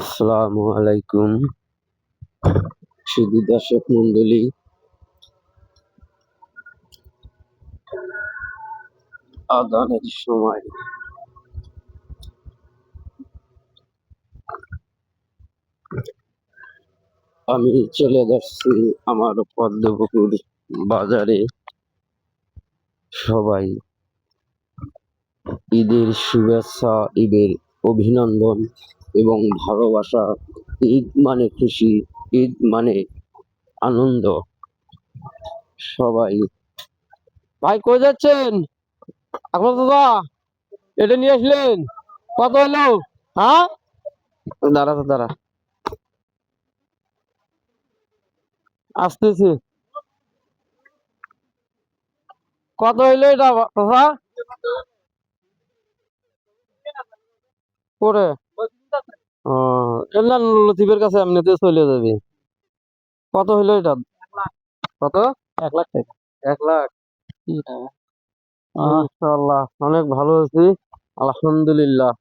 আসসালামু আলাইকুম সুধী দর্শক মন্ডলী, আজানের সময় আমি চলে যাচ্ছি আমার পদ্মপুকুর বাজারে। সবাই ঈদের শুভেচ্ছা, ঈদের অভিনন্দন এবং ভালোবাসা। ঈদ মানে খুশি, ঈদ মানে আনন্দ। সবাই ভাই কই যাচ্ছেন আপনার দাদা? এটা নিয়ে আসলেন কত হলো? হ্যাঁ, দাঁড়া দাঁড়া, আসতেছি। কত হইলো এটা দাদা? করে না, লতিফের কাছে এমনিতে চলে যাবে। কত হইলো এটা? কত? 1 লাখ টাকা। 1 লাখ? ইনশাল্লাহ অনেক ভালো আছি, আলহামদুলিল্লাহ।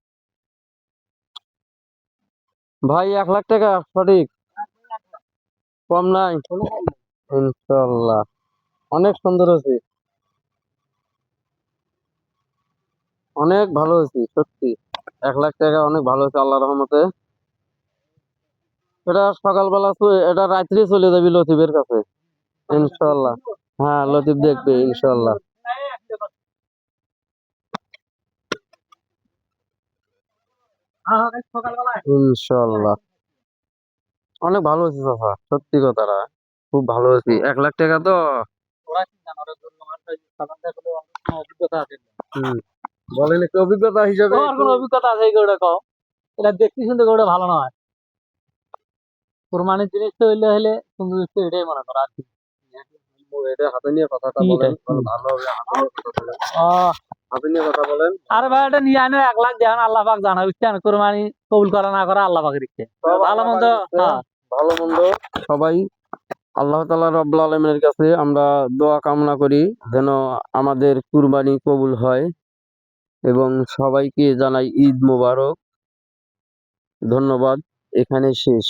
ভাই 1 লাখ টাকা সঠিক? কম নাই? ইনশাল্লাহ অনেক সুন্দর আছি, অনেক ভালো আছি সত্যি। 1 লাখ টাকা অনেক ভালো আছে আল্লাহ রহমতে। এটা সকালবেলা এটা রাত্রে চলে যাবি লতিফের কাছে ইনশাল্লাহ। হ্যাঁ, লতিফ দেখবে ইনশাল্লাহ। ইনশাল্লাহ অনেক ভালো আছি চাচা, সত্যি কথাটা খুব ভালো আছি। 1 লাখ টাকা তো হম, বলেন একটু অভিজ্ঞতা হিসাবে। তোমার কোনো অভিজ্ঞতা আছে এই গরুটা কও? এটা দেখতে শুনতে গরুটা ভালো নয়, কোরবানির জিনিস তো হইলে হলে তুমি তো এটাই মনে করো আর কি। এটা হাতে নিয়ে কথাটা বলেন, ভালো হবে। হাতে নিয়ে কথা বলেন। আরে ভাই এটা নিয়ে আনো 1 লাখ দেন, আল্লাহ পাক জানা বুঝছেন, কোরবানি কবুল করা না করা আল্লাহ পাকের ইচ্ছে। ভালো মন্দ ভালো মন্দ সবাই আল্লাহ তাআলা রব্বুল আলামিনের কাছে আমরা দোয়া কামনা করি যেন আমাদের কুরবানি কবুল হয়, এবং সবাইকে জানাই ঈদ মোবারক। ধন্যবাদ, এখানে শেষ।